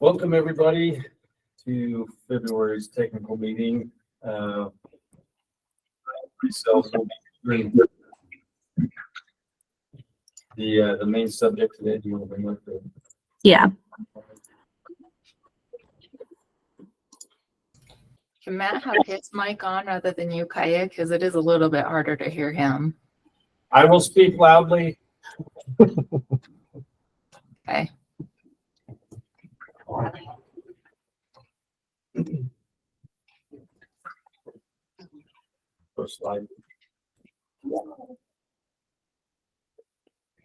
Welcome everybody to February's technical meeting. Myself will be doing the main subject today. Do you want to bring up the? Yeah. Can Matt have his mic on rather than you, Kyia? Because it is a little bit harder to hear him. I will speak loudly. Okay. First slide. All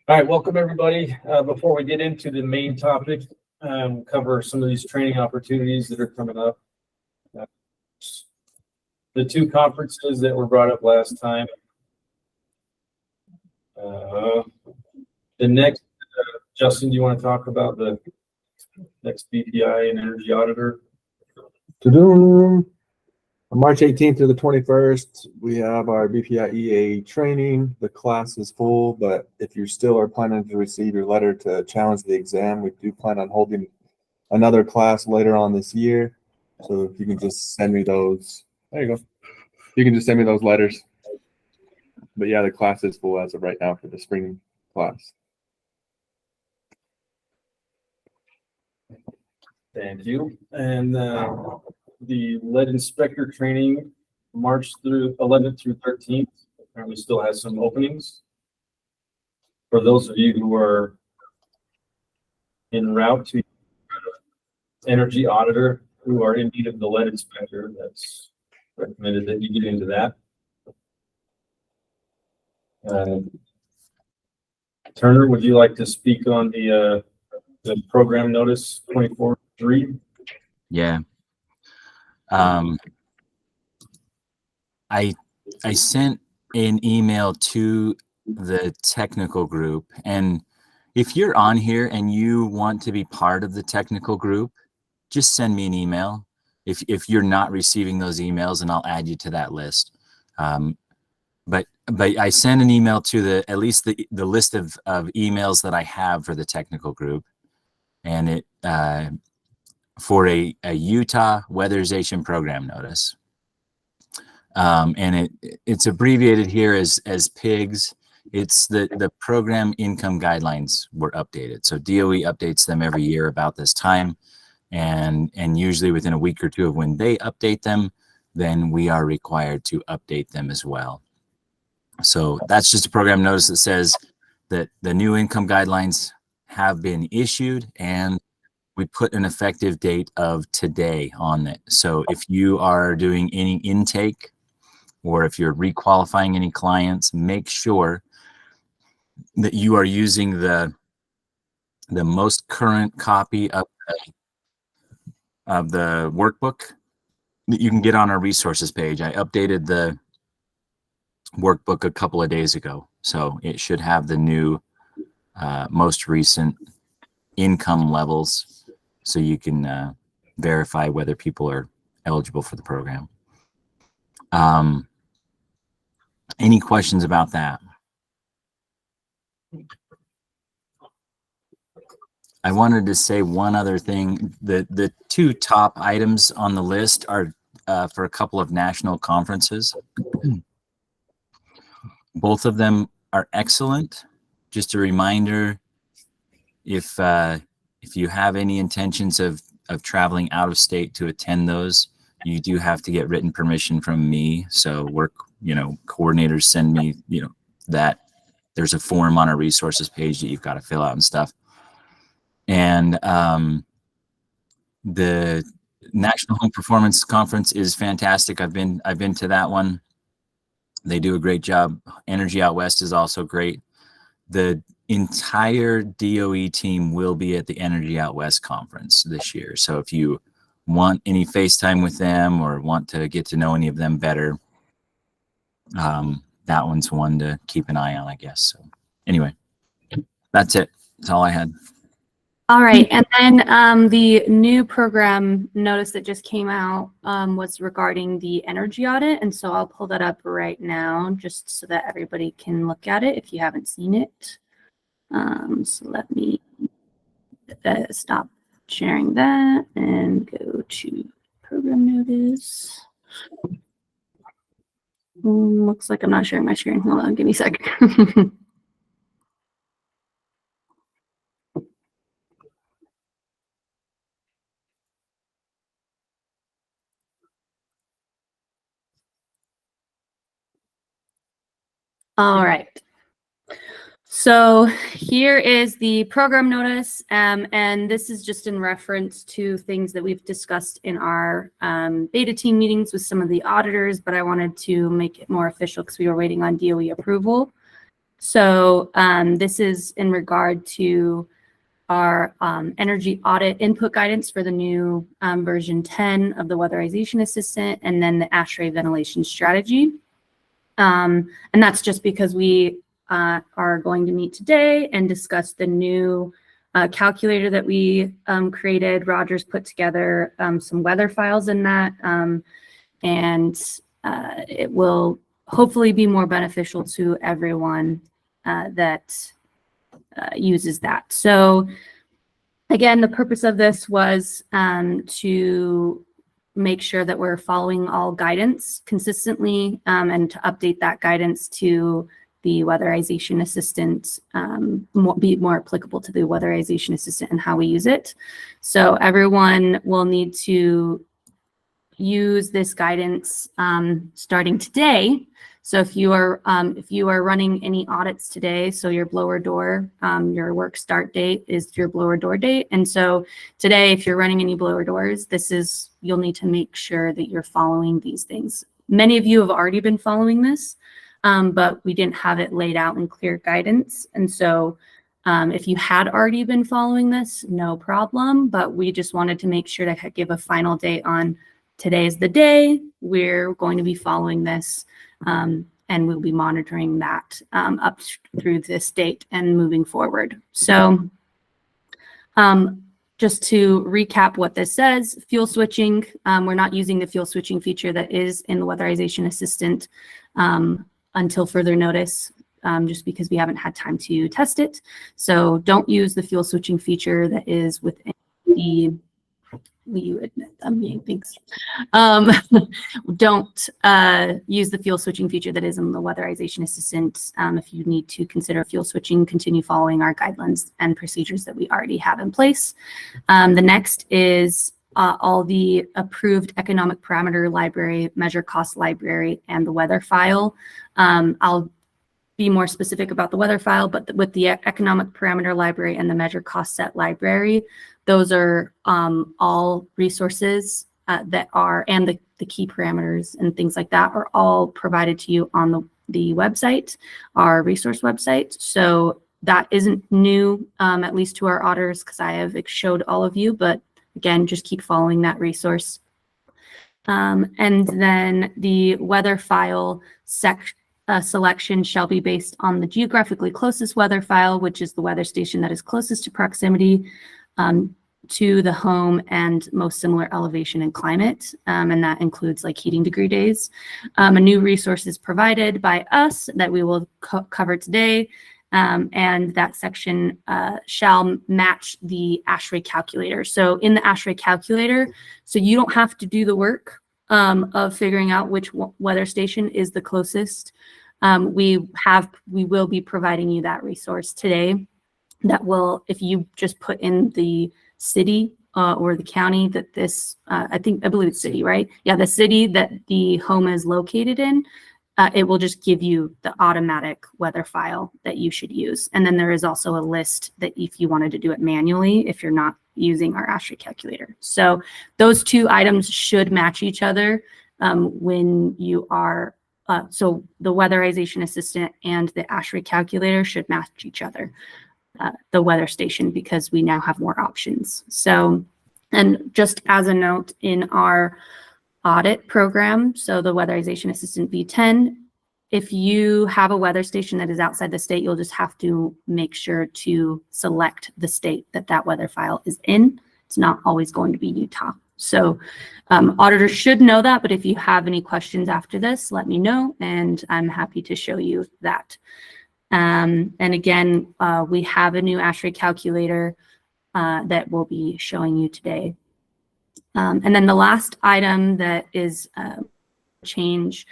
right, welcome everybody. Before we get into the main topic, cover some of these training opportunities that are coming up. The two conferences that were brought up last time. The next, Justin, do you want to talk about the next BPI and energy auditor? On March 18th to the 21st, we have our BPI EA training. The class is full, but if you still are planning to receive your letter to challenge the exam, we do plan on holding another class later on this year. So if you can just send me those, there you go. You can just send me those letters. But yeah, the class is full as of right now for the spring class. Thank you. And the lead inspector training, March 11th through 13th, apparently still has some openings. For those of you who are en route to energy auditor, who are in need of the lead inspector, that's recommended that you get into that. Turner, would you like to speak on the program notice 24-3? Yeah. I sent an email to the technical group, and if you're on here and you want to be part of the technical group, just send me an email. If you're not receiving those emails, and I'll add you to that list. But I sent an email to at least the list of emails that I have for the technical group, and it for a Utah weatherization program notice. And it's abbreviated here as PIGS. It's the program income guidelines were updated. So DOE updates them every year about this time, and usually within a week or two of when they update them, then we are required to update them as well. So that's just a program notice that says that the new income guidelines have been issued, and we put an effective date of today on it. So if you are doing any intake, or if you're requalifying any clients, make sure that you are using the most current copy of the workbook that you can get on our resources page. I updated the workbook a couple of days ago, so it should have the new most recent income levels, so you can verify whether people are eligible for the program. Any questions about that? I wanted to say one other thing. The two top items on the list are for a couple of national conferences. Both of them are excellent. Just a reminder, if you have any intentions of traveling out of state to attend those, you do have to get written permission from me. So coordinators send me, that there's a form on our resources page that you've got to fill out and stuff. And the National Home Performance Conference is fantastic. I've been to that one. They do a great job. Energy Out West is also great. The entire DOE team will be at the Energy Out West conference this year. So if you want any FaceTime with them or want to get to know any of them better, that one's one to keep an eye on, I guess. So anyway, that's it. That's all I had. All right. And then the new program notice that just came out was regarding the energy audit. And so I'll pull that up right now just so that everybody can look at it if you haven't seen it. So let me stop sharing that and go to program notice. Looks like I'm not sharing my screen. Hold on, give me a second. All right. So here is the program notice, and this is just in reference to things that we've discussed in our beta team meetings with some of the auditors, but I wanted to make it more official because we were waiting on DOE approval. So this is in regard to our energy audit input guidance for the new version 10 of the weatherization assistant, and then the ASHRAE ventilation strategy. And that's just because we are going to meet today and discuss the new calculator that we created. Roger's put together some weather files in that, and it will hopefully be more beneficial to everyone that uses that. So again, the purpose of this was to make sure that we're following all guidance consistently and to update that guidance to the weatherization assistant, be more applicable to the weatherization assistant and how we use it. So everyone will need to use this guidance starting today. So if you are running any audits today, so your blower door, your work start date is your blower door date. And so today, if you're running any blower doors, you'll need to make sure that you're following these things. Many of you have already been following this, but we didn't have it laid out in clear guidance. And so if you had already been following this, no problem, but we just wanted to make sure to give a final date on today's the day we're going to be following this, and we'll be monitoring that up through this date and moving forward. So just to recap what this says, fuel switching, we're not using the fuel switching feature that is in the weatherization assistant until further notice, just because we haven't had time to test it. So don't use the fuel switching feature that is within the you admit them being things. Don't use the fuel switching feature that is in the weatherization assistant. If you need to consider fuel switching, continue following our guidelines and procedures that we already have in place. The next is all the approved economic parameter library, measure cost library, and the weather file. I'll be more specific about the weather file, but with the economic parameter library and the measure cost set library, those are all resources that are, and the key parameters and things like that are all provided to you on the website, our resource website. So that isn't new, at least to our auditors, because I have showed all of you, but again, just keep following that resource. And then the weather file selection shall be based on the geographically closest weather file, which is the weather station that is closest to proximity to the home and most similar elevation and climate. And that includes like heating degree days. A new resource is provided by us that we will cover today. And that section shall match the ASHRAE calculator. So in the ASHRAE calculator, so you don't have to do the work of figuring out which weather station is the closest. We will be providing you that resource today that will, if you just put in the city or the county that this, I believe it's city, right? Yeah, the city that the home is located in, it will just give you the automatic weather file that you should use. And then there is also a list that if you wanted to do it manually, if you're not using our ASHRAE calculator. So those two items should match each other when you are, so the weatherization assistant and the ASHRAE calculator should match each other, the weather station, because we now have more options. So, and just as a note, in our audit program, so the weatherization assistant V10, if you have a weather station that is outside the state, you'll just have to make sure to select the state that that weather file is in. It's not always going to be Utah. So auditors should know that, but if you have any questions after this, let me know, and I'm happy to show you that. And again, we have a new ASHRAE calculator that we'll be showing you today. And then the last item that is change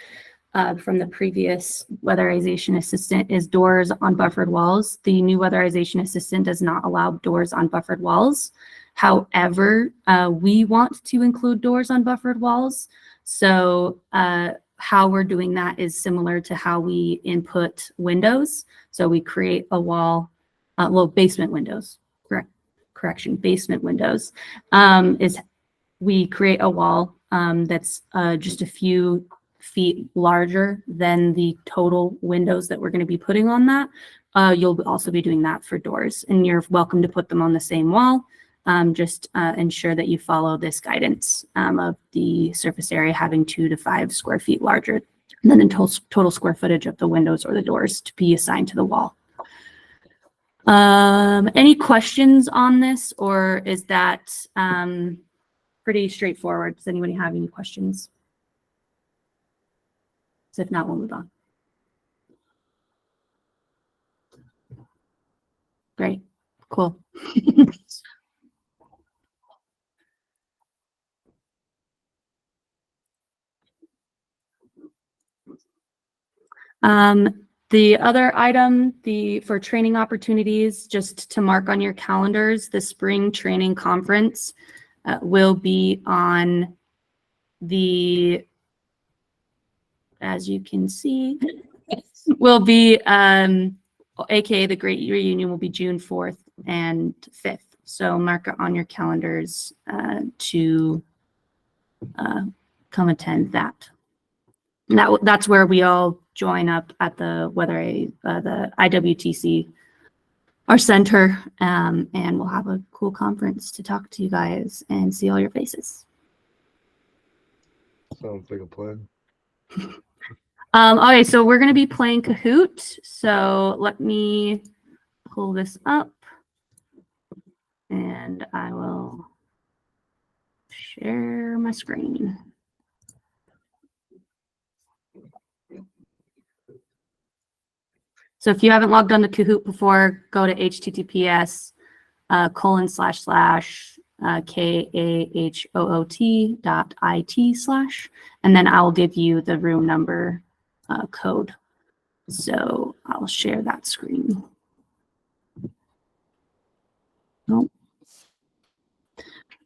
from the previous weatherization assistant is doors on buffered walls. The new weatherization assistant does not allow doors on buffered walls. However, we want to include doors on buffered walls. So how we're doing that is similar to how we input windows. So we create a wall, basement windows, correction, basement windows, is we create a wall that's just a few feet larger than the total windows that we're going to be putting on that. You'll also be doing that for doors, and you're welcome to put them on the same wall. Just ensure that you follow this guidance of the surface area having 2 to 5 square feet larger than the total square footage of the windows or the doors to be assigned to the wall. Any questions on this, or is that pretty straightforward? Does anybody have any questions? So if not, we'll move on. Great, cool. The other item, for training opportunities, just to mark on your calendars, the spring training conference will be on as you can see, will be, AKA the Great Reunion will be June 4th and 5th. So mark it on your calendars to come attend that. And that's where we all join up at the the IWTC, our center, and we'll have a cool conference to talk to you guys and see all your faces. Sounds like a plan. Okay, so we're going to be playing Kahoot. So let me pull this up and I will share my screen. So if you haven't logged on to Kahoot before, go to https://kahoot.it/ and then I'll give you the room number code. So I'll share that screen. Nope.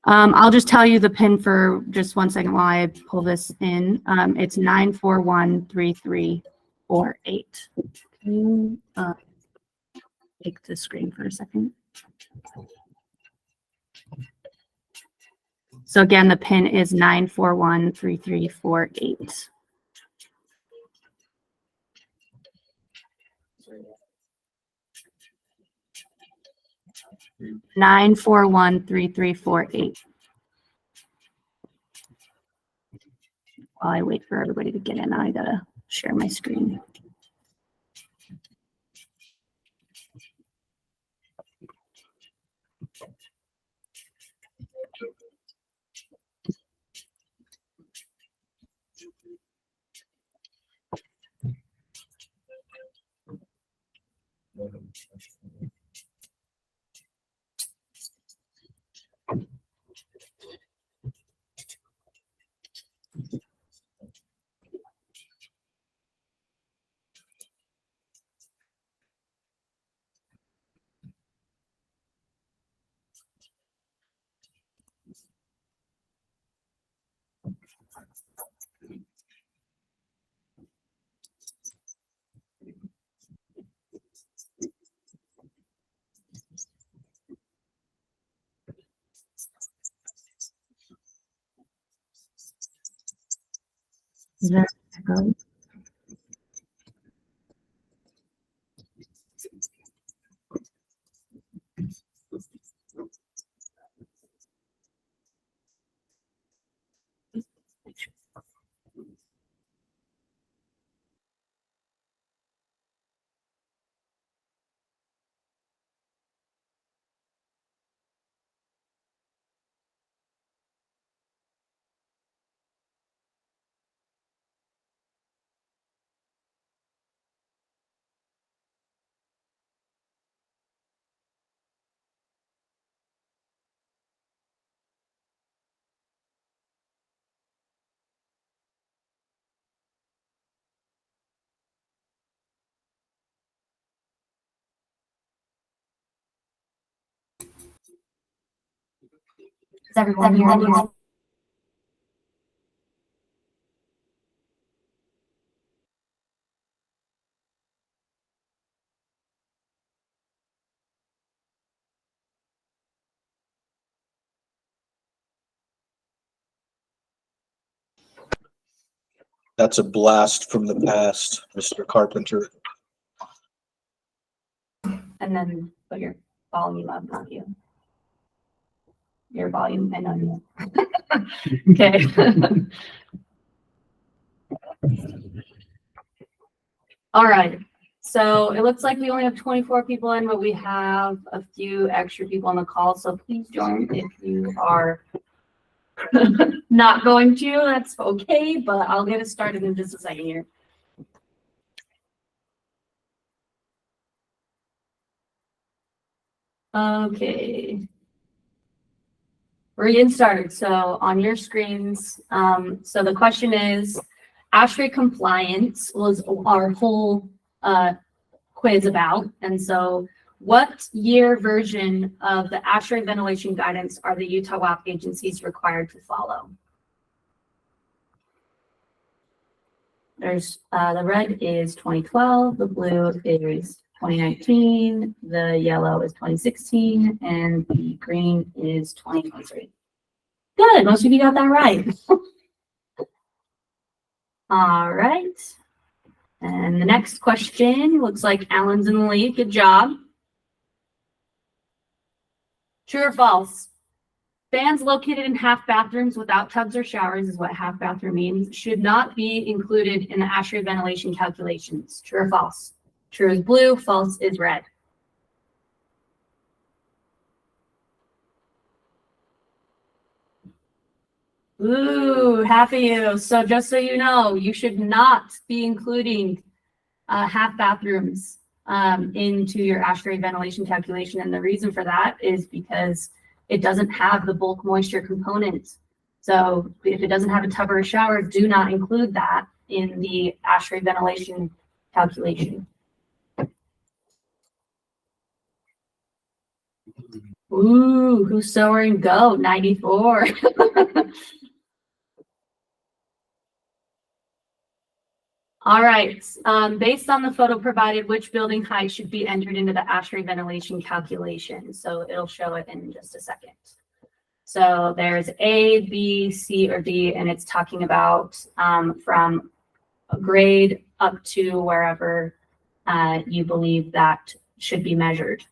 I'll just tell you the pin for just 1 second while I pull this in. It's 9413348. Can you take the screen for a second? So again, the pin is 9413348. Nine 4133448. While I wait for everybody to get in, I gotta share my screen. There it goes. Is everyone hearing me? That's a blast from the past, Mr. Carpenter. And then put your volume up, not you. Your volume and on you. Okay. All right. So it looks like we only have 24 people in, but we have a few extra people on the call. So please join if you are not going to. That's okay, but I'll get us started in just a second here. Okay. We're getting started. So on your screens, so the question is, ASHRAE Compliance was our whole quiz about. And so what year version of the ASHRAE ventilation guidance are the Utah WAP agencies required to follow? There's the red is 2012, the blue is 2019, the yellow is 2016, and the green is 2023. Good, most of you got that right. All right. And the next question looks like Alan's in the lead. Good job. True or false? Fans located in half bathrooms without tubs or showers is what half bathroom means, should not be included in the ASHRAE ventilation calculations. True or false? True is blue, false is red. Ooh, half of you. So just so you know, you should not be including half bathrooms into your ASHRAE ventilation calculation. And the reason for that is because it doesn't have the bulk moisture component. So if it doesn't have a tub or a shower, do not include that in the ASHRAE ventilation calculation. Ooh, who's soaring go? 94. All right, based on the photo provided, which building height should be entered into the ASHRAE ventilation calculation? So it'll show it in just a second. So there's A, B, C, or D, and it's talking about from a grade up to wherever you believe that should be measured.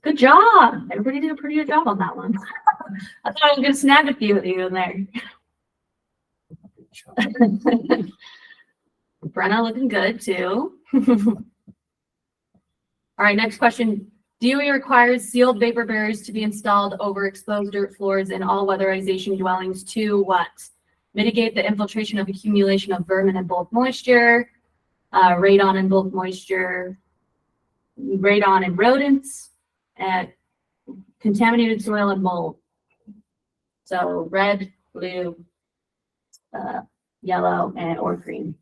Good job. Everybody did a pretty good job on that one. I thought I was going to snag a few of you in there. Brenna looking good too. All right, next question. DOE requires sealed vapor barriers to be installed over exposed dirt floors in all weatherization dwellings to what? Mitigate the infiltration of accumulation of vermin and bulk moisture, radon and bulk moisture, radon and rodents, and contaminated soil and mold. So red, blue, yellow, and or green.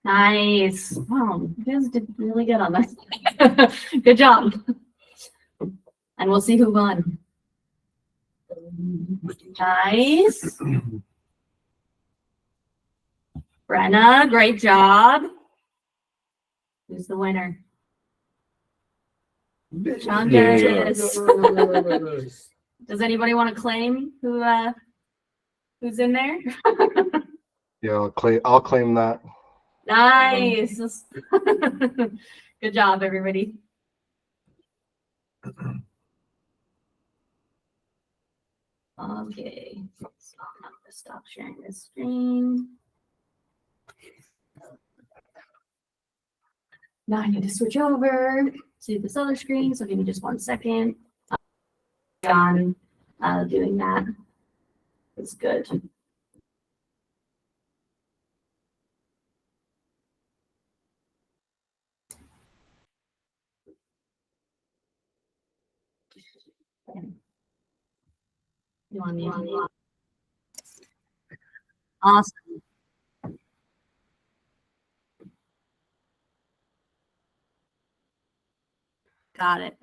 Nice. Wow, you guys did really good on that. Good job. And we'll see who won. Nice. Brenna, great job. Who's the winner? John Burgess. Does anybody want to claim who's in there? Yeah, I'll claim that. Nice. Good job, everybody. Okay, so I'm going to stop sharing this screen. Now I need to switch over to this other screen, so give me just 1 second. On doing that. It's good. You want me? Awesome. Got it.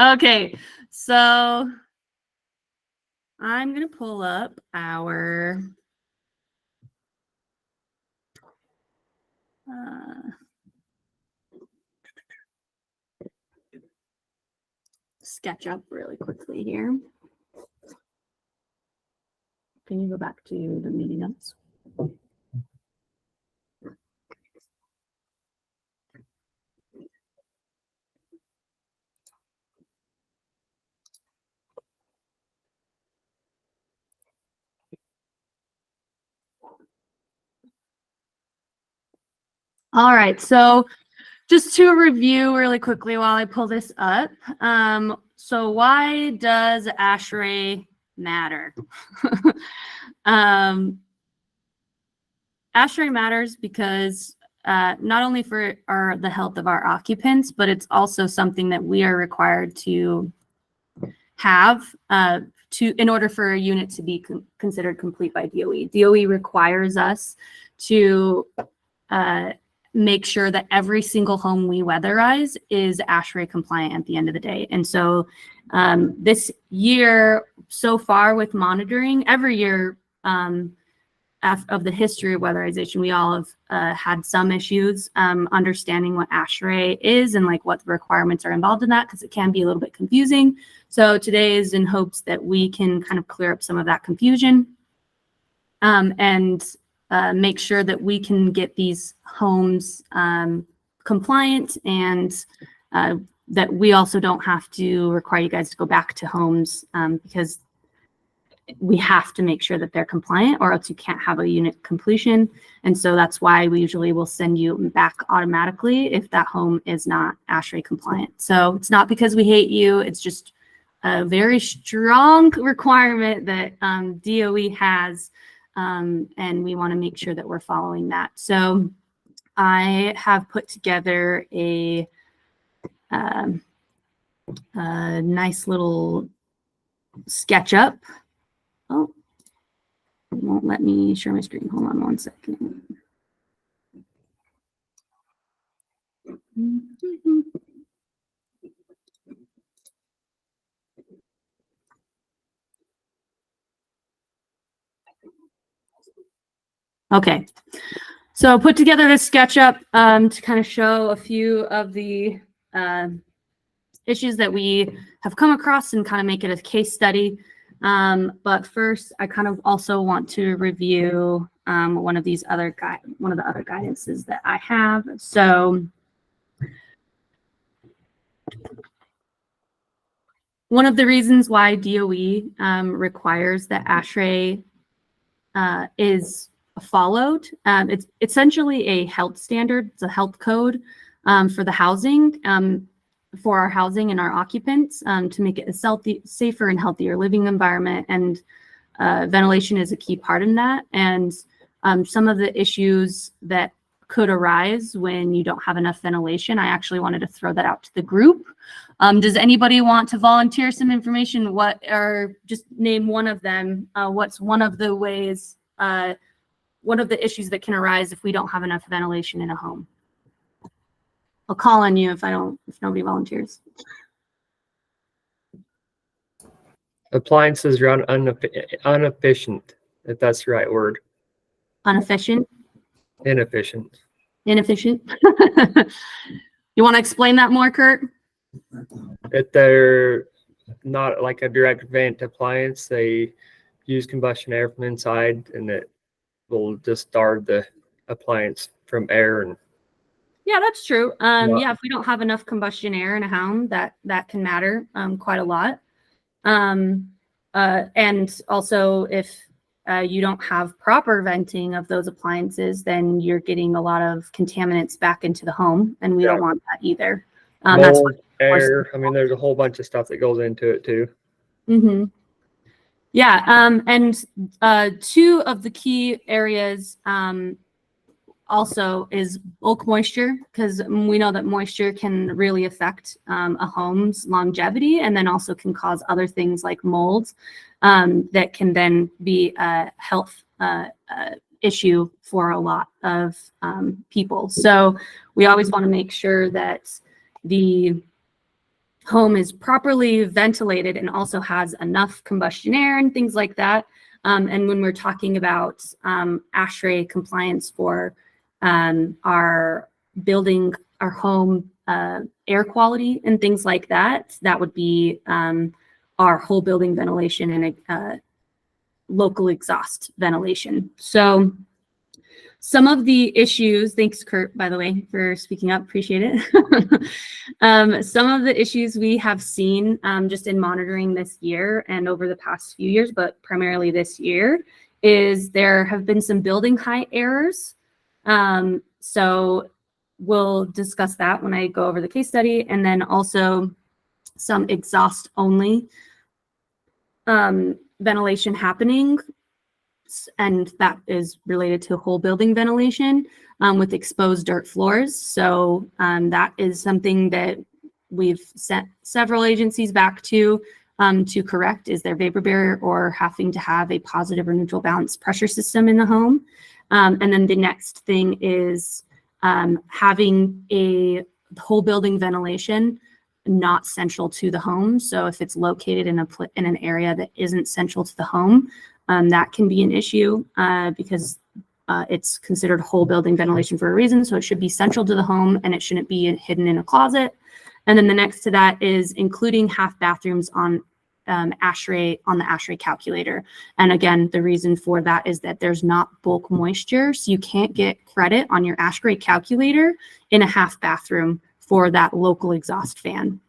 Okay, so I'm gonna pull up our SketchUp really quickly here. Can you go back to the meeting notes? All right, so just to review really quickly while I pull this up. So why does ASHRAE matter? ASHRAE matters because not only for the health of our occupants, but it's also something that we are required to have in order for a unit to be considered complete by DOE. DOE requires us to make sure that every single home we weatherize is ASHRAE compliant at the end of the day. And so this year so far with monitoring, every year of the history of weatherization, we all have had some issues understanding what ASHRAE is and like what the requirements are involved in that, because it can be a little bit confusing. So today is in hopes that we can kind of clear up some of that confusion and make sure that we can get these homes compliant, and that we also don't have to require you guys to go back to homes because we have to make sure that they're compliant, or else you can't have a unit completion. And so that's why we usually will send you back automatically if that home is not ASHRAE compliant. So it's not because we hate you, it's just a very strong requirement that DOE has. And we want to make sure that we're following that. So I have put together a nice little SketchUp. Oh, it won't let me share my screen. Hold on one second. Okay, so I put together this SketchUp to kind of show a few of the issues that we have come across and kind of make it a case study. But first, I kind of also want to review one of the other guidances that I have. So one of the reasons why DOE requires that ASHRAE is followed, it's essentially a health standard. It's a health code for the housing, for our housing and our occupants, to make it a safer and healthier living environment. And ventilation is a key part in that. And some of the issues that could arise when you don't have enough ventilation, I actually wanted to throw that out to the group. Does anybody want to volunteer some information? Or just name one of them? What's one of the ways, one of the issues that can arise if we don't have enough ventilation in a home? I'll call on you if nobody volunteers. Appliances are inefficient, if that's the right word. Inefficient? Inefficient. Inefficient? You want to explain that more, Kurt? If they're not like a direct vent appliance, they use combustion air from inside, and it will just starve the appliance from air. And Yeah, that's true. Yeah, if we don't have enough combustion air in a home, that can matter quite a lot. And also if you don't have proper venting of those appliances, then you're getting a lot of contaminants back into the home, and we don't want that either. That's mold, air. I mean, there's a whole bunch of stuff that goes into it too. Mm-hmm. Yeah, and two of the key areas also is bulk moisture, because we know that moisture can really affect a home's longevity, and then also can cause other things like mold that can then be a health issue for a lot of people. So we always want to make sure that the home is properly ventilated and also has enough combustion air and things like that. And when we're talking about ASHRAE compliance for our building, our home air quality and things like that, that would be our whole building ventilation and local exhaust ventilation. So some of the issues, thanks Kurt, by the way, for speaking up, appreciate it. Some of the issues we have seen just in monitoring this year and over the past few years, but primarily this year, is there have been some building height errors. So we'll discuss that when I go over the case study, and then also some exhaust only ventilation happening. And that is related to whole building ventilation with exposed dirt floors. So that is something that we've sent several agencies back to correct, is their vapor barrier or having to have a positive or neutral balance pressure system in the home. And then the next thing is having a whole building ventilation not central to the home. So if it's located in an area that isn't central to the home, that can be an issue because it's considered whole building ventilation for a reason. So it should be central to the home and it shouldn't be hidden in a closet. And then the next to that is including half bathrooms on ASHRAE on the ASHRAE calculator. And again, the reason for that is that there's not bulk moisture. So you can't get credit on your ASHRAE calculator in a half bathroom for that local exhaust fan.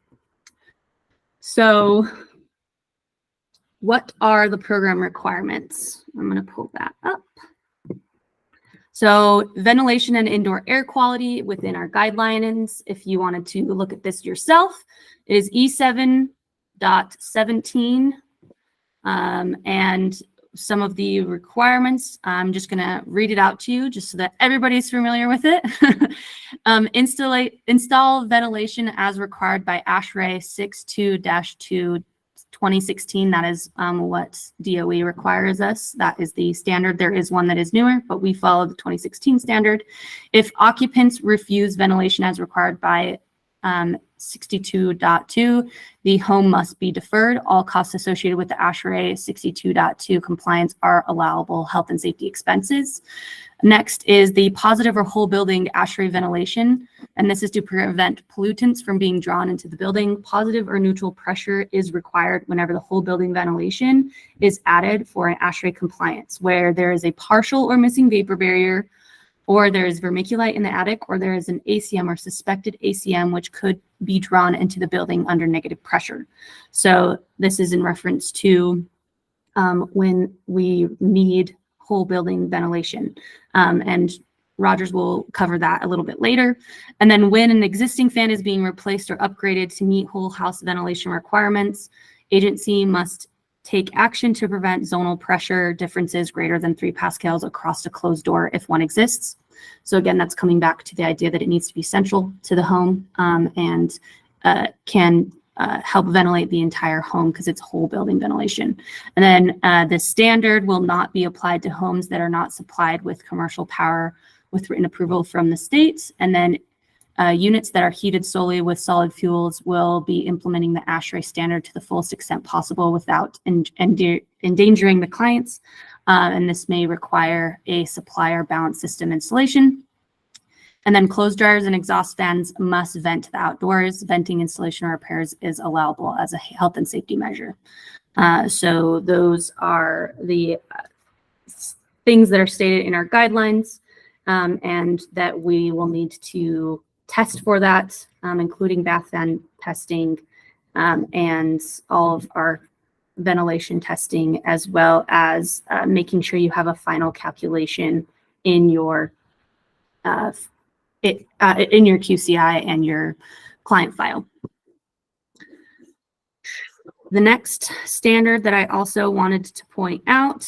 So what are the program requirements? I'm going to pull that up. So ventilation and indoor air quality within our guidelines, if you wanted to look at this yourself, it is E7.17. And some of the requirements, I'm just going to read it out to you just so that everybody's familiar with it. Install ventilation as required by ASHRAE 62-2 2016. That is what DOE requires us. That is the standard. There is one that is newer, but we follow the 2016 standard. If occupants refuse ventilation as required by 62.2, the home must be deferred. All costs associated with the ASHRAE 62.2 compliance are allowable health and safety expenses. Next is the positive or whole building ASHRAE ventilation, and this is to prevent pollutants from being drawn into the building. Positive or neutral pressure is required whenever the whole building ventilation is added for an ASHRAE compliance, where there is a partial or missing vapor barrier, or there is vermiculite in the attic, or there is an ACM or suspected ACM, which could be drawn into the building under negative pressure. So this is in reference to when we need whole building ventilation. And Rogers will cover that a little bit later. And then when an existing fan is being replaced or upgraded to meet whole house ventilation requirements, agency must take action to prevent zonal pressure differences greater than 3 pascals across a closed door if one exists. So again, that's coming back to the idea that it needs to be central to the home and can help ventilate the entire home because it's whole building ventilation. And then the standard will not be applied to homes that are not supplied with commercial power with written approval from the state. And then units that are heated solely with solid fuels will be implementing the ASHRAE standard to the fullest extent possible without endangering the clients. And this may require a supplier balance system installation. And then clothes dryers and exhaust fans must vent to the outdoors. Venting, installation, or repairs is allowable as a health and safety measure. So those are the things that are stated in our guidelines and that we will need to test for that, including bath fan testing and all of our ventilation testing, as well as making sure you have a final calculation in your QCI and your client file. The next standard that I also wanted to point out,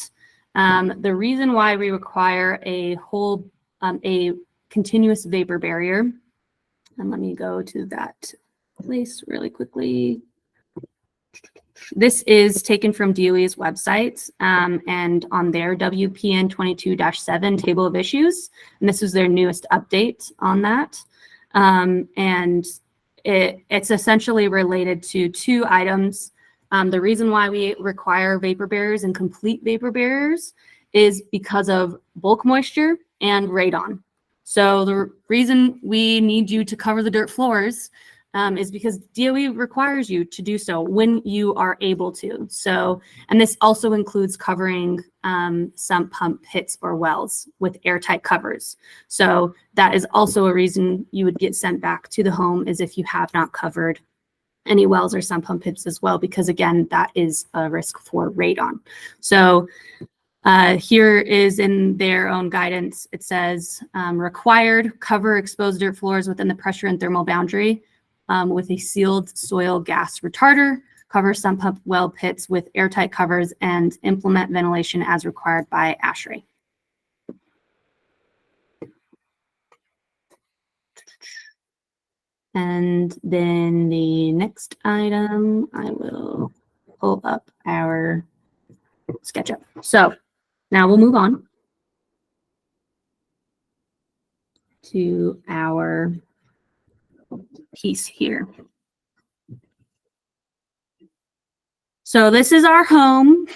the reason why we require a continuous vapor barrier, and let me go to that place really quickly. This is taken from DOE's website and on their WPN 22-7 table of issues. And this was their newest update on that. And it's essentially related to two items. The reason why we require vapor barriers and complete vapor barriers is because of bulk moisture and radon. So the reason we need you to cover the dirt floors is because DOE requires you to do so when you are able to. So, and this also includes covering sump pump pits or wells with airtight covers. So that is also a reason you would get sent back to the home, is if you have not covered any wells or sump pump pits as well, because again, that is a risk for radon. So here is in their own guidance, it says required cover exposed dirt floors within the pressure and thermal boundary with a sealed soil gas retarder, cover sump pump well pits with airtight covers, and implement ventilation as required by ASHRAE. And then the next item, I will pull up our SketchUp. So now we'll move on to our piece here. So this is our home.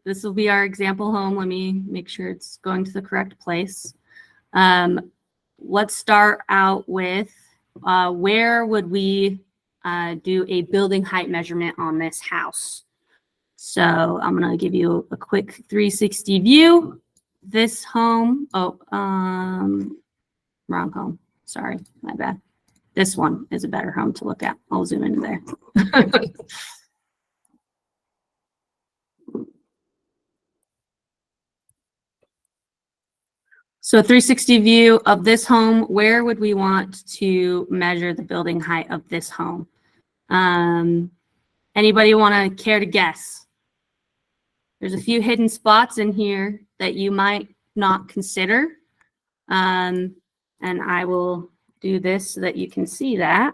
This will be our example home. Let me make sure it's going to the correct place. Let's start out with where would we do a building height measurement on this house? So I'm going to give you a quick 360 view. This home, wrong home. Sorry, my bad. This one is a better home to look at. I'll zoom into there. So 360 view of this home, where would we want to measure the building height of this home? Anybody want to care to guess? There's a few hidden spots in here that you might not consider. And I will do this so that you can see that.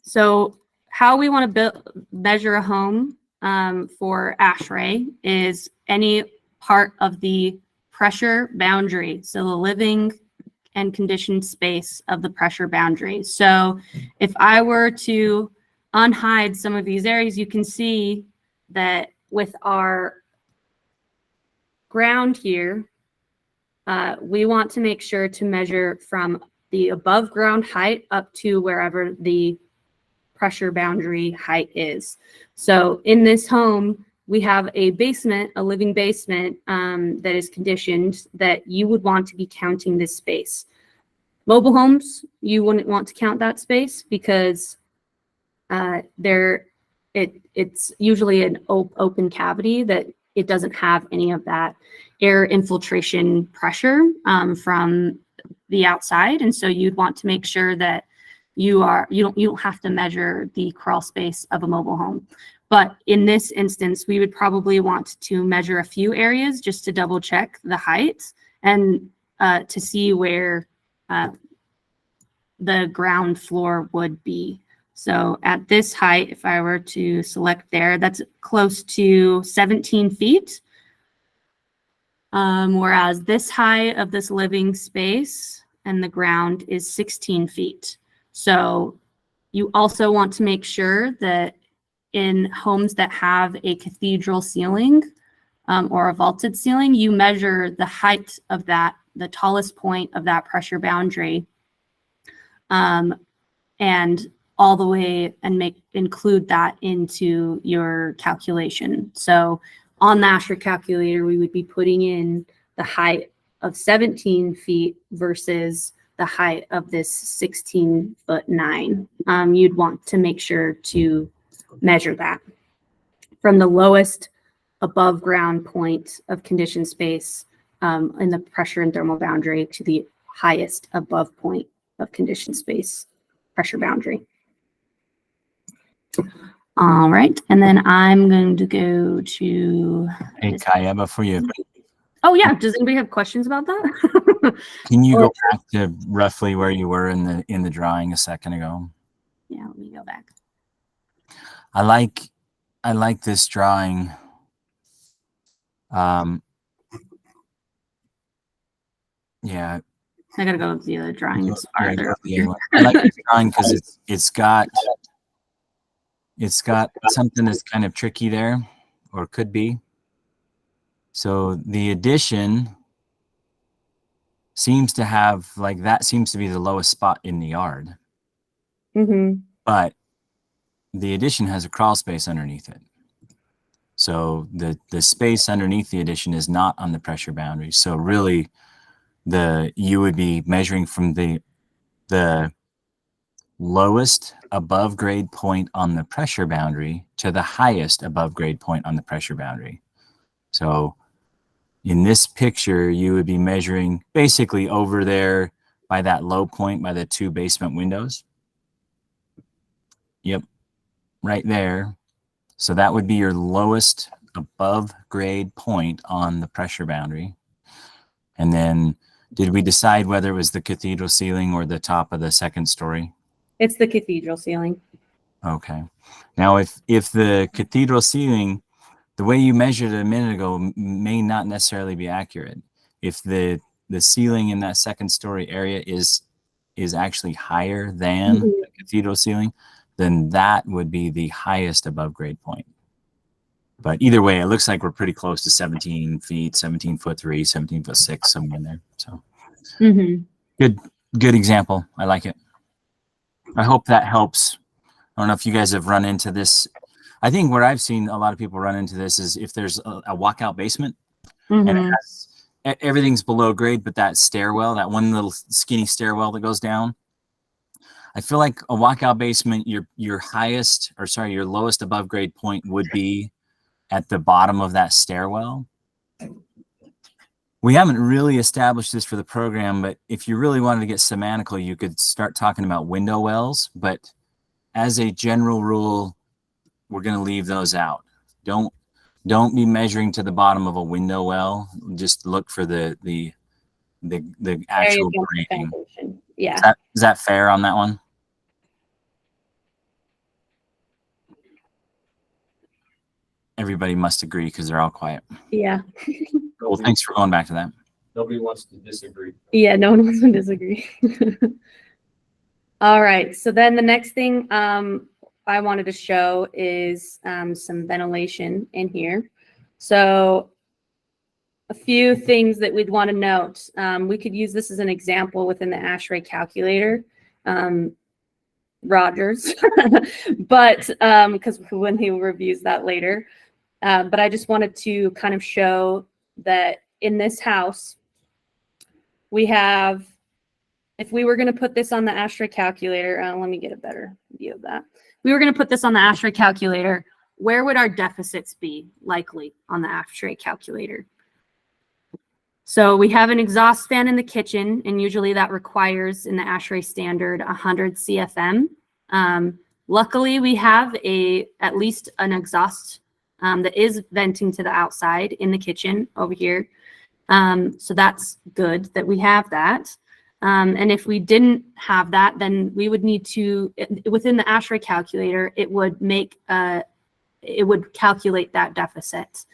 So how we want to measure a home for ASHRAE is any part of the pressure boundary. So the living and conditioned space of the pressure boundary. So if I were to unhide some of these areas, you can see that with our ground here, we want to make sure to measure from the above ground height up to wherever the pressure boundary height is. So in this home, we have a basement, a living basement that is conditioned, that you would want to be counting this space. Mobile homes, you wouldn't want to count that space because it's usually an open cavity that it doesn't have any of that air infiltration pressure from the outside, and so you'd want to make sure that you don't have to measure the crawl space of a mobile home. But in this instance, we would probably want to measure a few areas just to double check the height and to see where the ground floor would be. So at this height, if I were to select there, that's close to 17 feet. Whereas this height of this living space and the ground is 16 feet. So you also want to make sure that in homes that have a cathedral ceiling or a vaulted ceiling, you measure the height of that, the tallest point of that pressure boundary, and all the way and include that into your calculation. So on the ASHRAE calculator, we would be putting in the height of 17 feet versus the height of this 16'9". You'd want to make sure to measure that from the lowest above ground point of conditioned space in the pressure and thermal boundary to the highest above point of conditioned space pressure boundary. All right, and then I'm going to go to. Hey, Kyia, before you, Oh yeah, does anybody have questions about that? can you go back to roughly where you were in the drawing a second ago? Yeah, let me go back. I like this drawing. Yeah, I gotta go to the other drawing. It's Yeah, farther. yeah, I like this drawing because it's got something that's kind of tricky there, or could be. So the addition seems to have that seems to be the lowest spot in the yard, Mm-hmm. but the addition has a crawl space underneath it. So the space underneath the addition is not on the pressure boundary. So really, you would be measuring from the lowest above grade point on the pressure boundary to the highest above grade point on the pressure boundary. So in this picture, you would be measuring basically over there by that low point by the 2 basement windows. Yep, right there. So that would be your lowest above grade point on the pressure boundary. And then did we decide whether it was the cathedral ceiling or the top of the 2nd story? It's the cathedral ceiling. Okay. Now, if the cathedral ceiling, the way you measured it a minute ago may not necessarily be accurate. If the ceiling in that 2nd story area is actually higher than Mhm. the cathedral ceiling, then that would be the highest above grade point. But either way, it looks like we're pretty close to 17 feet, 17'3", 17'6", somewhere in there. So Mm-hmm. good example. I like it. I hope that helps. I don't know if you guys have run into this. I think where I've seen a lot of people run into this is if there's a walkout basement and it has, everything's below grade, but that stairwell, that one little skinny stairwell that goes down, I feel like a walkout basement, your lowest above grade point would be at the bottom of that stairwell. We haven't really established this for the program, but if you really wanted to get semantical, you could start talking about window wells. But as a general rule, we're going to leave those out. Don't be measuring to the bottom of a window well. Just look for the actual grading. Yeah. Is that fair on that one? Everybody must agree because they're all quiet. Yeah. Well, thanks for going back to that. Nobody wants to disagree. Yeah, no one wants to disagree. All right. So then the next thing I wanted to show is some ventilation in here. So a few things that we'd want to note. We could use this as an example within the ASHRAE calculator. Rogers, but because when he reviews that later. But I just wanted to kind of show that in this house, we have, if we were going to put this on the ASHRAE calculator, let me get a better view of that. If we were going to put this on the ASHRAE calculator, where would our deficits be likely on the ASHRAE calculator? So we have an exhaust fan in the kitchen, and usually that requires in the ASHRAE standard 100 CFM. Luckily, we have at least an exhaust that is venting to the outside in the kitchen over here. So that's good that we have that. And if we didn't have that, then we would need to, within the ASHRAE calculator, it would calculate that deficit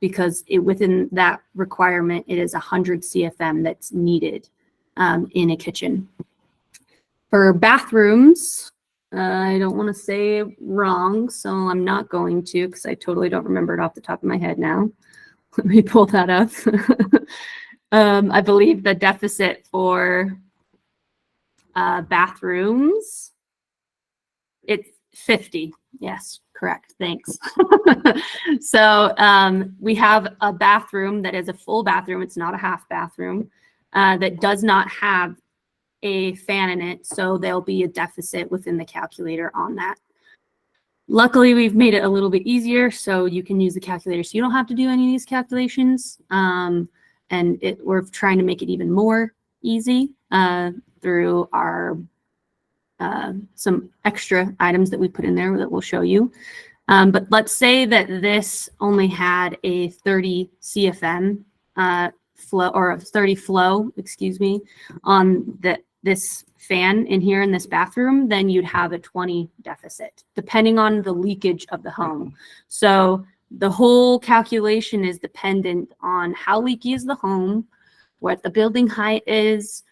because within that requirement, it is 100 CFM that's needed in a kitchen. For bathrooms, I don't want to say it wrong, so I'm not going to because I totally don't remember it off the top of my head now. Let me pull that up. I believe the deficit for bathrooms, it's 50. Yes, correct. Thanks. So we have a bathroom that is a full bathroom. It's not a half bathroom that does not have a fan in it. So there'll be a deficit within the calculator on that. Luckily, we've made it a little bit easier so you can use the calculator so you don't have to do any of these calculations. And we're trying to make it even more easy through our some extra items that we put in there that we'll show you. But let's say that this only had a 30 CFM flow or a 30 flow, excuse me, on this fan in here in this bathroom, then you'd have a 20 deficit, depending on the leakage of the home. So the whole calculation is dependent on how leaky is the home, what the building height is,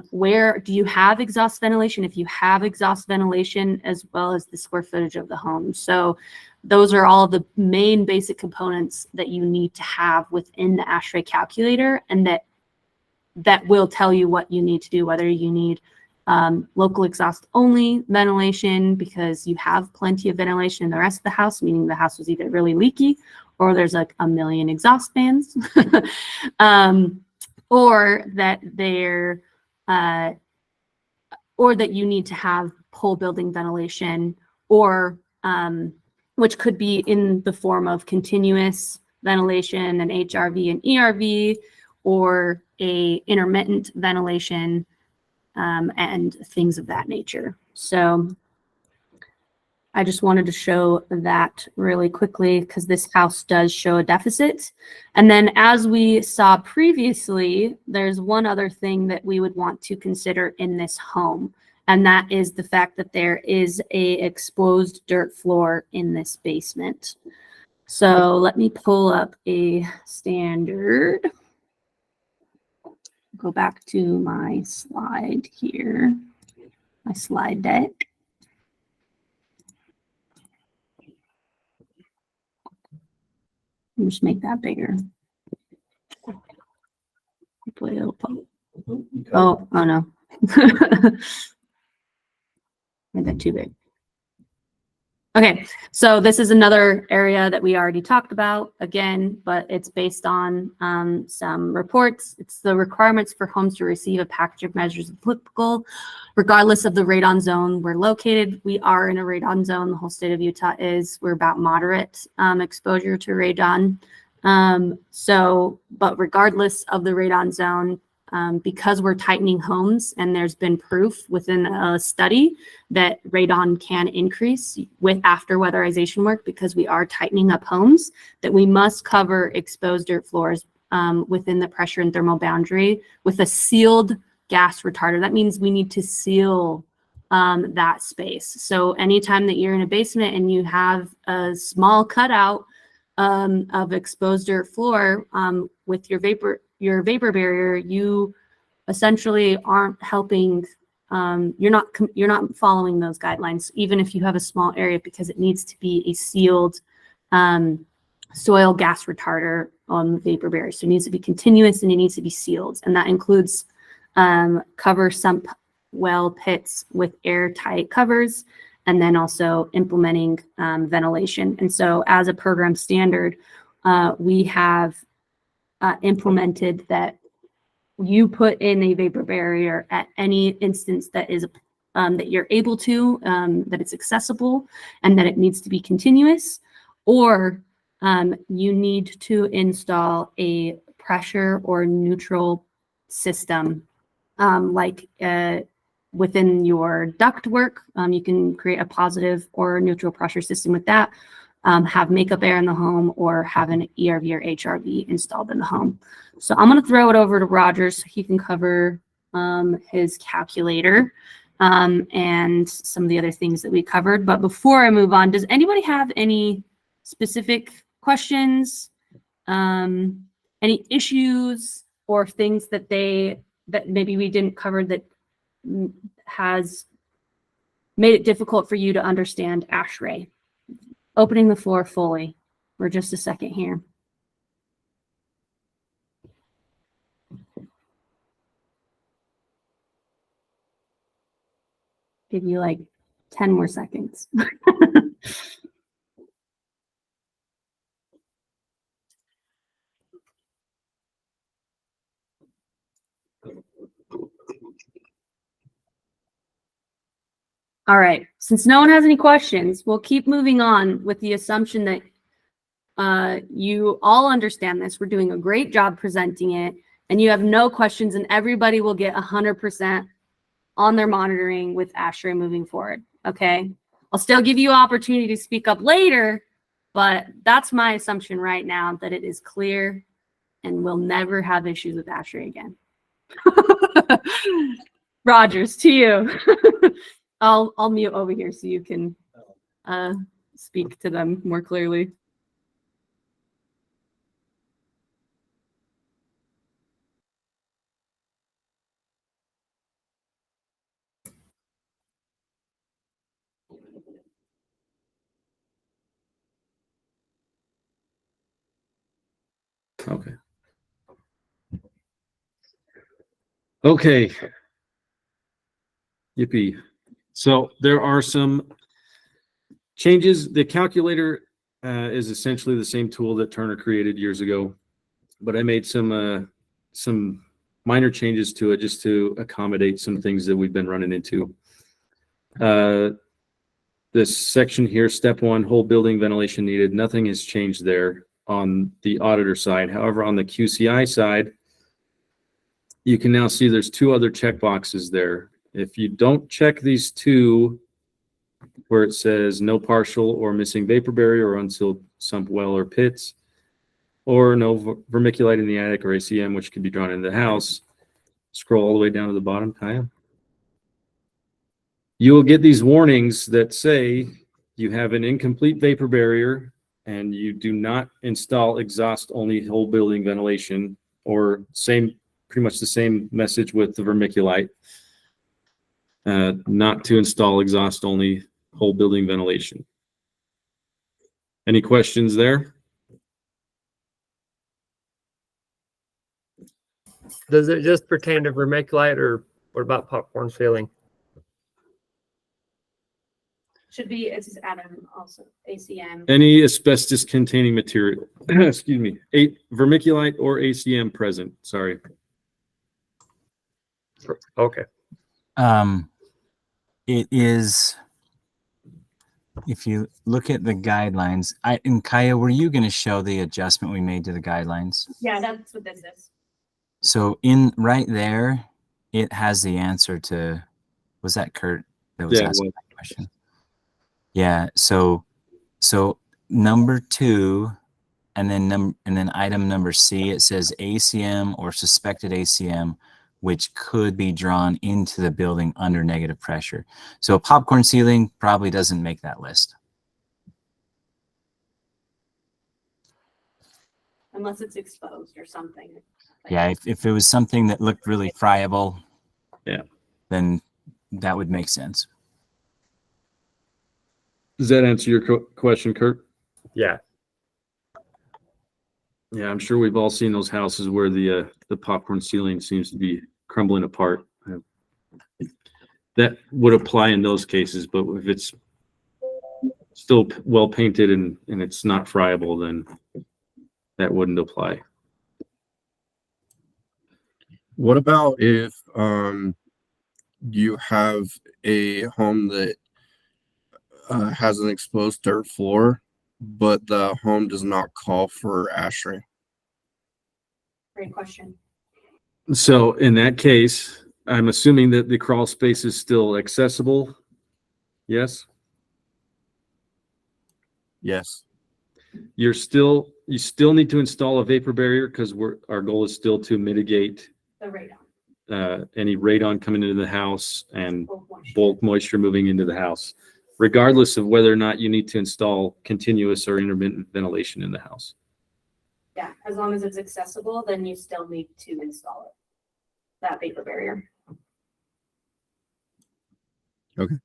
where do you have exhaust ventilation, if you have exhaust ventilation, as well as the square footage of the home. So those are all the main basic components that you need to have within the ASHRAE calculator, and that will tell you what you need to do, whether you need local exhaust only ventilation because you have plenty of ventilation in the rest of the house, meaning the house was either really leaky or there's like a million exhaust fans, or that or that you need to have whole building ventilation, or which could be in the form of continuous ventilation, an HRV and ERV, or a intermittent ventilation, and things of that nature. So I just wanted to show that really quickly because this house does show a deficit. And then as we saw previously, there's one other thing that we would want to consider in this home, and that is the fact that there is a exposed dirt floor in this basement. So let me pull up a standard. Go back to my slide here, my slide deck. Just make that bigger. Hopefully it'll pop. Oh no. Made that too big. Okay, so this is another area that we already talked about again, but it's based on some reports. It's the requirements for homes to receive a package of measures applicable, regardless of the radon zone we're located. We are in a radon zone. The whole state of Utah is. We're about moderate exposure to radon. But regardless of the radon zone, because we're tightening homes, and there's been proof within a study that radon can increase with after weatherization work, because we are tightening up homes, that we must cover exposed dirt floors within the pressure and thermal boundary with a sealed gas retarder. That means we need to seal that space. So anytime that you're in a basement and you have a small cutout of exposed dirt floor with your vapor barrier, you essentially aren't helping. You're not following those guidelines, even if you have a small area, because it needs to be a sealed soil gas retarder on the vapor barrier. So it needs to be continuous and it needs to be sealed, and that includes cover sump well pits with airtight covers, and then also implementing ventilation. And so as a program standard, we have implemented that you put in a vapor barrier at any instance that is that you're able to, that it's accessible, and that it needs to be continuous, or you need to install a pressure or neutral system, like within your ductwork. You can create a positive or neutral pressure system with that. Have makeup air in the home, or have an ERV or HRV installed in the home. So I'm going to throw it over to Roger so he can cover his calculator and some of the other things that we covered. But before I move on, does anybody have any specific questions, any issues, or things that maybe we didn't cover that has made it difficult for you to understand ASHRAE? Opening the floor fully for just a second here. Give you like 10 more seconds. All right, since no one has any questions, we'll keep moving on with the assumption that you all understand this. We're doing a great job presenting it, and you have no questions, and everybody will get 100% on their monitoring with ASHRAE moving forward, okay? I'll still give you opportunity to speak up later, but that's my assumption right now, that it is clear and we'll never have issues with ASHRAE again. Rogers, to you. I'll mute over here so you can speak to them more clearly. Okay. Okay. Yippee. So there are some changes. The calculator is essentially the same tool that Turner created years ago, but I made some minor changes to it just to accommodate some things that we've been running into. This section here, step 1, whole building ventilation needed. Nothing has changed there on the auditor side. However, on the QCI side, you can now see there's 2 other check boxes there. If you don't check these 2, where it says no partial or missing vapor barrier or unsealed sump well or pits, or no vermiculite in the attic or ACM, which can be drawn into the house, scroll all the way down to the bottom, Kyia. You will get these warnings that say you have an incomplete vapor barrier and you do not install exhaust only whole building ventilation, or pretty much the same message with the vermiculite. Not to install exhaust only whole building ventilation. Any questions there? Does it just pertain to vermiculite, or what about popcorn ceiling? Should be, it's Adam also, ACM. Any asbestos containing material, excuse me, vermiculite or ACM present, sorry. Okay. It is, if you look at the guidelines, and Kyia, were you going to show the adjustment we made to the guidelines? Yeah, that's what this is. So in right there, it has the answer to, was that Kurt that was asking that question? Yeah. So number 2, and then item number C, it says ACM or suspected ACM, which could be drawn into the building under negative pressure. So a popcorn ceiling probably doesn't make that list. Unless it's exposed or something. Yeah, if it was something that looked really friable, yeah, then that would make sense. Does that answer your question, Kurt? Yeah. Yeah, I'm sure we've all seen those houses where the popcorn ceiling seems to be crumbling apart. That would apply in those cases, but if it's still well painted and it's not friable, then that wouldn't apply. What about if you have a home that has an exposed dirt floor, but the home does not call for ASHRAE? Great question. So in that case, I'm assuming that the crawl space is still accessible. Yes? Yes. You still need to install a vapor barrier because our goal is still to mitigate The radon. Any radon coming into the house and Bulk moisture. bulk moisture moving into the house, regardless of whether or not you need to install continuous or intermittent ventilation in the house. Yeah, as long as it's accessible, then you still need to install it. That vapor barrier. Can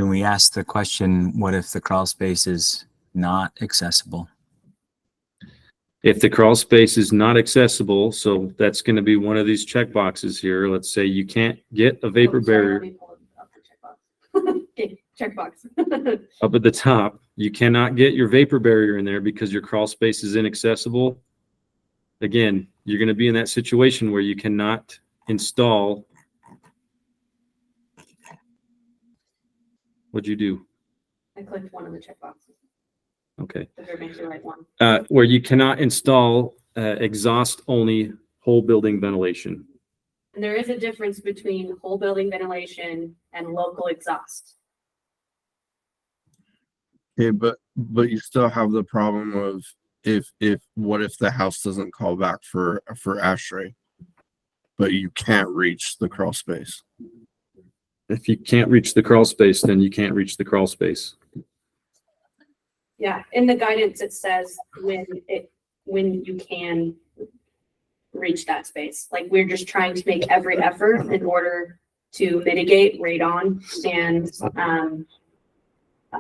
we ask the question, what if the crawl space is not accessible? If the crawl space is not accessible, so that's going to be one of these check boxes here. Let's say you can't get a vapor barrier Okay, checkbox. up at the top. You cannot get your vapor barrier in there because your crawl space is inaccessible. Again, you're going to be in that situation where you cannot install. What'd you do? I clicked one of the checkboxes. Okay. They're making the right one. Where you cannot install exhaust only whole building ventilation. And there is a difference between whole building ventilation and local exhaust. Okay, but you still have the problem of what if the house doesn't call back for ASHRAE, but you can't reach the crawl space? If you can't reach the crawl space, then you can't reach the crawl space. Yeah, in the guidance, it says when you can reach that space. Like, we're just trying to make every effort in order to mitigate radon and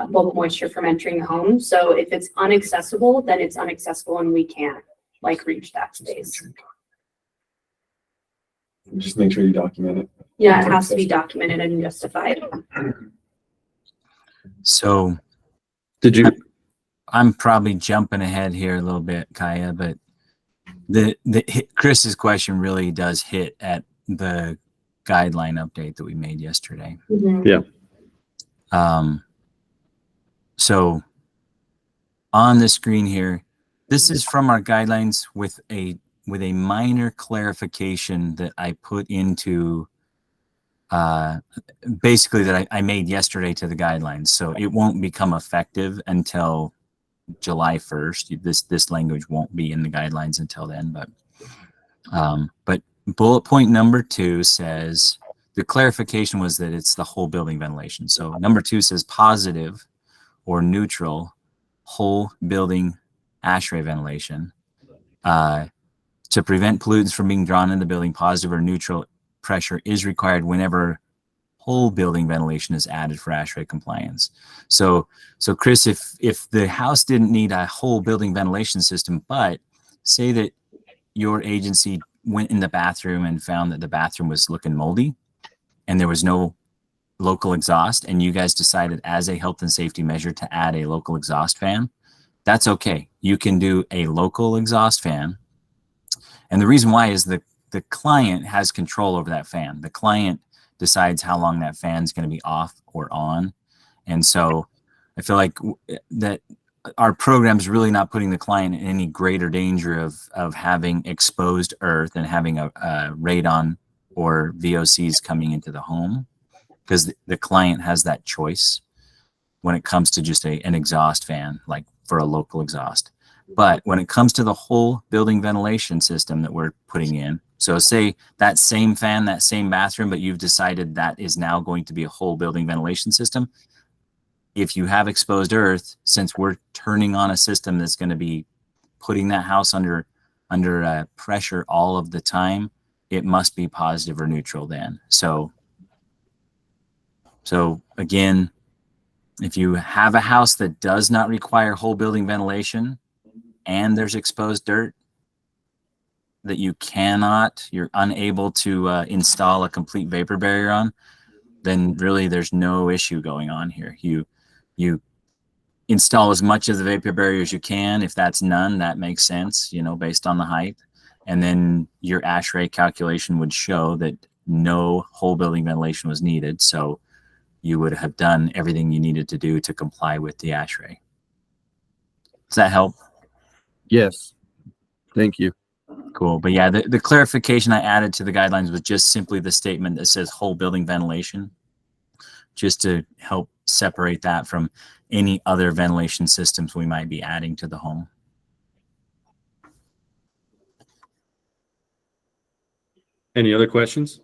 bulk moisture from entering the home. So if it's unaccessible, then it's unaccessible and we can't like reach that space. Just make sure you document it. Yeah, it has to be documented and justified. So Did you, I'm probably jumping ahead here a little bit, Kyia, but Chris's question really does hit at the guideline update that we made yesterday. So on the screen here, this is from our guidelines with a minor clarification that I put into basically that I made yesterday to the guidelines. So it won't become effective until July 1st. This language won't be in the guidelines until then, but bullet point number 2 says the clarification was that it's the whole building ventilation. So number 2 says positive or neutral whole building ASHRAE ventilation. To prevent pollutants from being drawn in the building, positive or neutral pressure is required whenever whole building ventilation is added for ASHRAE compliance. So Chris, if the house didn't need a whole building ventilation system, but say that your agency went in the bathroom and found that the bathroom was looking moldy and there was no local exhaust, and you guys decided as a health and safety measure to add a local exhaust fan, that's okay. You can do a local exhaust fan. And the reason why is the client has control over that fan. The client decides how long that fan is going to be off or on. And so I feel like that our program is really not putting the client in any greater danger of having exposed earth and having a radon or VOCs coming into the home, because the client has that choice when it comes to just an exhaust fan, like for a local exhaust. But when it comes to the whole building ventilation system that we're putting in, so say that same fan, that same bathroom, but you've decided that is now going to be a whole building ventilation system. If you have exposed earth, since we're turning on a system that's going to be putting that house under pressure all of the time, it must be positive or neutral then. So again, if you have a house that does not require whole building ventilation and there's exposed dirt that you're unable to install a complete vapor barrier on, then really there's no issue going on here. You install as much of the vapor barrier as you can. If that's none, that makes sense, based on the height. And then your ASHRAE calculation would show that no whole building ventilation was needed. So you would have done everything you needed to do to comply with the ASHRAE. Does that help? Yes. Thank you. Cool. But yeah, the clarification I added to the guidelines was just simply the statement that says whole building ventilation, just to help separate that from any other ventilation systems we might be adding to the home. any other questions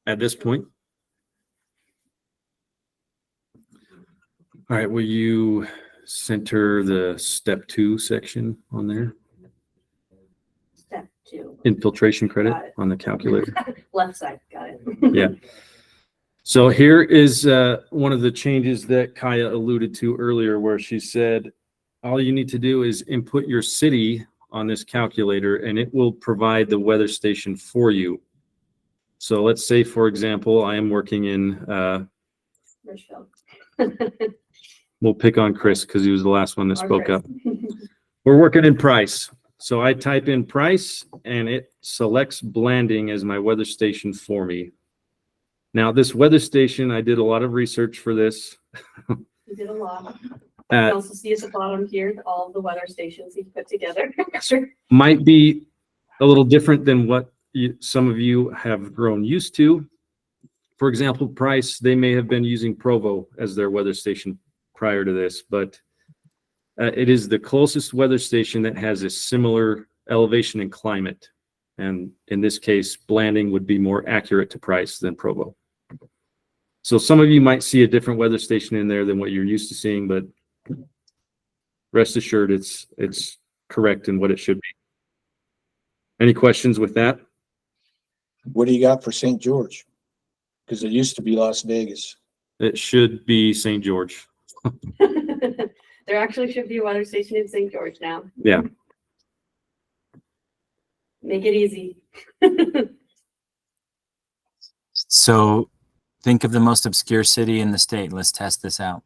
at this point? All right, will you center the step 2 section on there? Step 2. Infiltration credit Got it. on the calculator. Left side, got it. Yeah. So here is one of the changes that Kyia alluded to earlier, where she said, all you need to do is input your city on this calculator and it will provide the weather station for you. So let's say, for example, I am working in, Richfield. we'll pick on Chris because he was the last one that Or spoke Chris. up. We're working in Price. So I type in Price and it selects Blanding as my weather station for me. Now this weather station, I did a lot of research for this. You did a lot. You can also see at the bottom here, all of the weather stations you've put together. Sure. Might be a little different than what some of you have grown used to. For example, Price, they may have been using Provo as their weather station prior to this, but it is the closest weather station that has a similar elevation and climate. And in this case, Blanding would be more accurate to Price than Provo. So some of you might see a different weather station in there than what you're used to seeing, but rest assured it's correct in what it should be. Any questions with that? What do you got for St. George? Because it used to be Las Vegas. It should be St. George. There actually should be a weather station in St. George now. Yeah. Make it easy. So think of the most obscure city in the state. Let's test this out.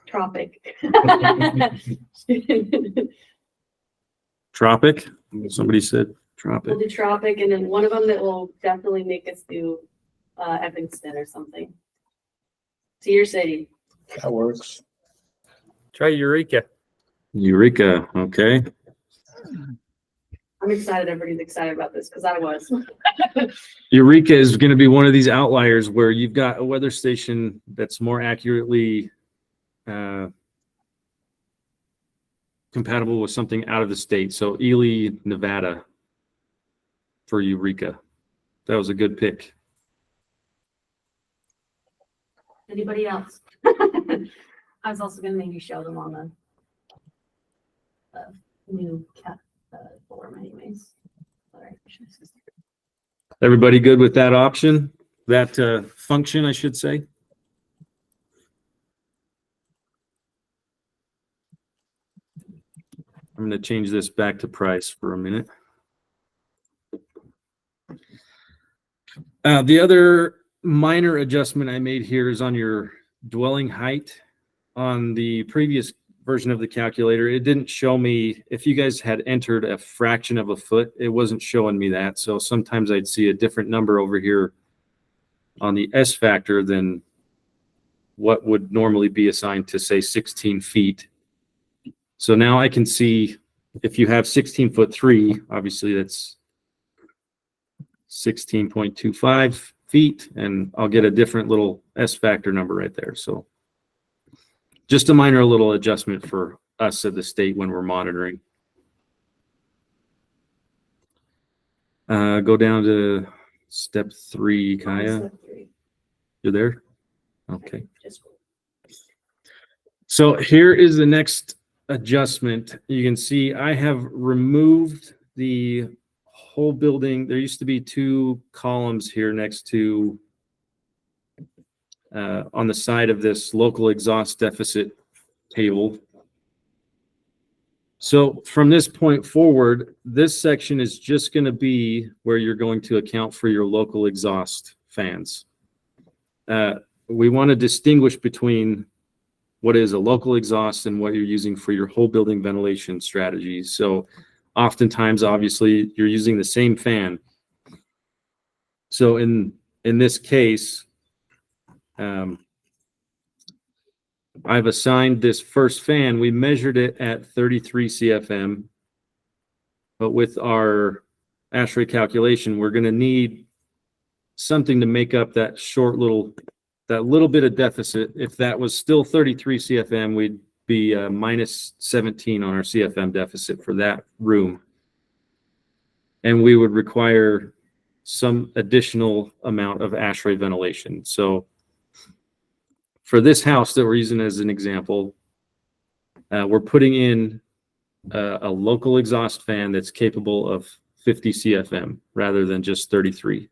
Tropic. Tropic. Somebody said We'll Tropic. do Tropic, and then one of them that will definitely make us do Evanston or something. To your city. That works. Try Eureka. Eureka. Okay. I'm excited. Everybody's excited about this because I was. Eureka is going to be one of these outliers where you've got a weather station that's more accurately compatible with something out of the state. So Ely, Nevada for Eureka. That was a good pick. Anybody else? I was also going to maybe show them on the new cat form anyways. All right. Everybody good with that option? That function, I should say? I'm going to change this back to price for a minute. The other minor adjustment I made here is on your dwelling height. On the previous version of the calculator, it didn't show me if you guys had entered a fraction of a foot. It wasn't showing me that. So sometimes I'd see a different number over here on the S factor than what would normally be assigned to, say, 16 feet. So now I can see if you have 16'3", obviously that's 16.25 feet, and I'll get a different little S factor number right there. So just a minor little adjustment for us at the state when we're monitoring. Go down to step 3, Kyia. You're there? Okay. So here is the next adjustment. You can see I have removed the whole building. There used to be 2 columns here next to on the side of this local exhaust deficit table. So from this point forward, this section is just going to be where you're going to account for your local exhaust fans. We want to distinguish between what is a local exhaust and what you're using for your whole building ventilation strategies. So oftentimes, obviously, you're using the same fan. So in this case, I've assigned this first fan. We measured it at 33 CFM, but with our ASHRAE calculation, we're going to need something to make up that little bit of deficit. If that was still 33 CFM, we'd be minus 17 on our CFM deficit for that room. And we would require some additional amount of ASHRAE ventilation. So for this house that we're using as an example, we're putting in a local exhaust fan that's capable of 50 CFM rather than just 33.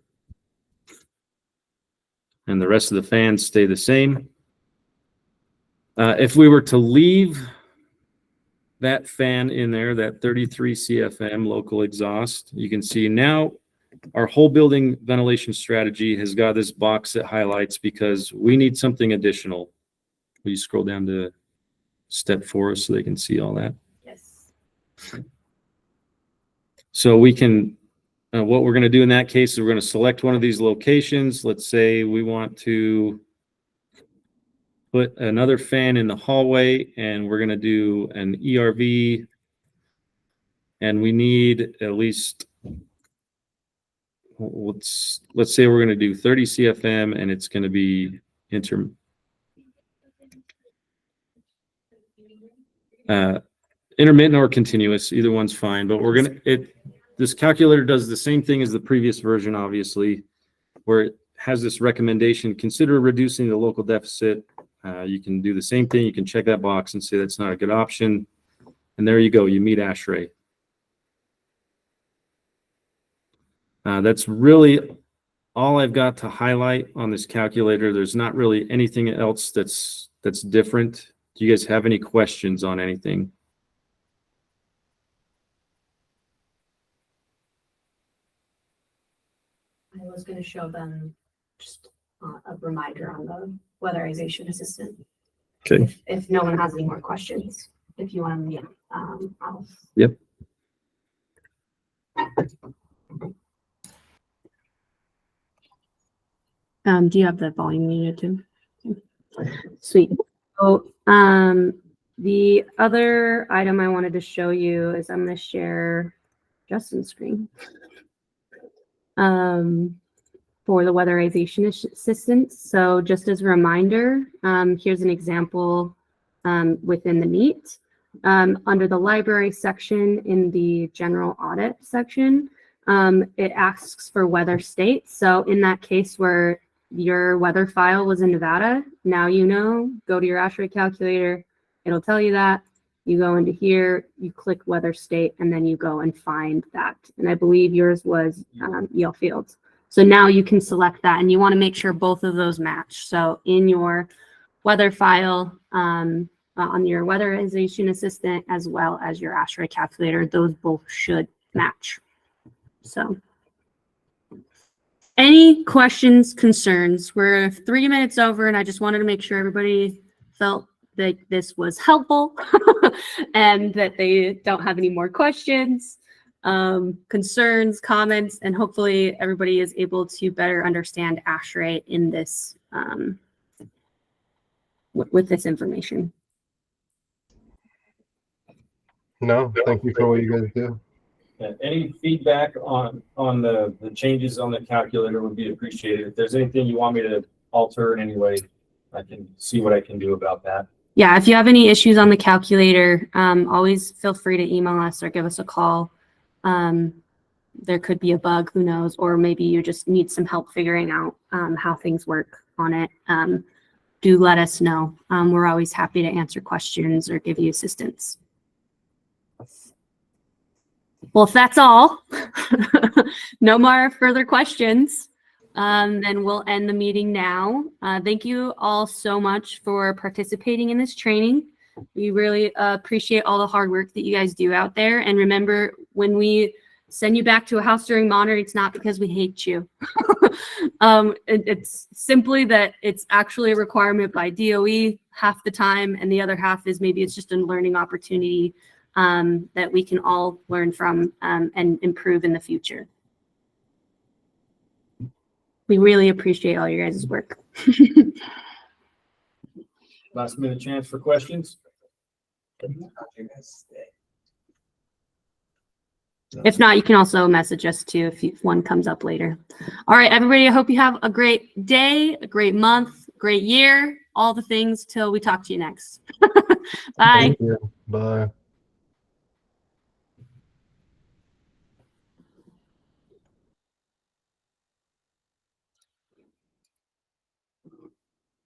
And the rest of the fans stay the same. If we were to leave that fan in there, that 33 CFM local exhaust, you can see now our whole building ventilation strategy has got this box that highlights because we need something additional. Will you scroll down to step 4 so they can see all that? Yes. So we can, what we're going to do in that case is we're going to select one of these locations. Let's say we want to put another fan in the hallway, and we're going to do an ERV, and we need at least, let's say we're going to do 30 CFM, and it's going to be intermittent or continuous. Either one's fine, but we're going to, this calculator does the same thing as the previous version, obviously, where it has this recommendation: consider reducing the local deficit. You can do the same thing. You can check that box and say that's not a good option. And there you go. You meet ASHRAE. That's really all I've got to highlight on this calculator. There's not really anything else that's different. Do you guys have any questions on anything? I was gonna show them just a reminder on the weatherization assistant. Okay. If no one has any more questions, if you want to, I'll. Yep. Do you have the volume needed too? Sweet. So, the other item I wanted to show you is I'm going to share Justin's screen. For the weatherization assistance. So just as a reminder, here's an example within the NEAT. Under the library section in the general audit section, it asks for weather state. So in that case where your weather file was in Nevada, now you know, go to your ASHRAE calculator, it'll tell you that. You go into here, you click weather state, and then you go and find that. And I believe yours was Yale Fields. So now you can select that, and you want to make sure both of those match. So in your weather file, on your weatherization assistant, as well as your ASHRAE calculator, those both should match. So any questions, concerns? We're 3 minutes over, and I just wanted to make sure everybody felt that this was helpful and that they don't have any more questions, concerns, comments, and hopefully everybody is able to better understand ASHRAE in this with this information. No, thank you for what you guys do. Any feedback on the changes on the calculator would be appreciated. If there's anything you want me to alter in any way, I can see what I can do about that. Yeah, if you have any issues on the calculator, always feel free to email us or give us a call. There could be a bug, who knows, or maybe you just need some help figuring out how things work on it. Do let us know. We're always happy to answer questions or give you assistance. Well, if that's all, no more further questions, then we'll end the meeting now. Thank you all so much for participating in this training. We really appreciate all the hard work that you guys do out there. And remember, when we send you back to a house during monitoring, it's not because we hate you. It's simply that it's actually a requirement by DOE half the time, and the other half is maybe it's just a learning opportunity that we can all learn from and improve in the future. We really appreciate all your guys' work. Last minute chance for questions. If not, you can also message us too if one comes up later. All right, everybody, I hope you have a great day, a great month, great year, all the things till we talk to you next. Bye. Thank you. Bye.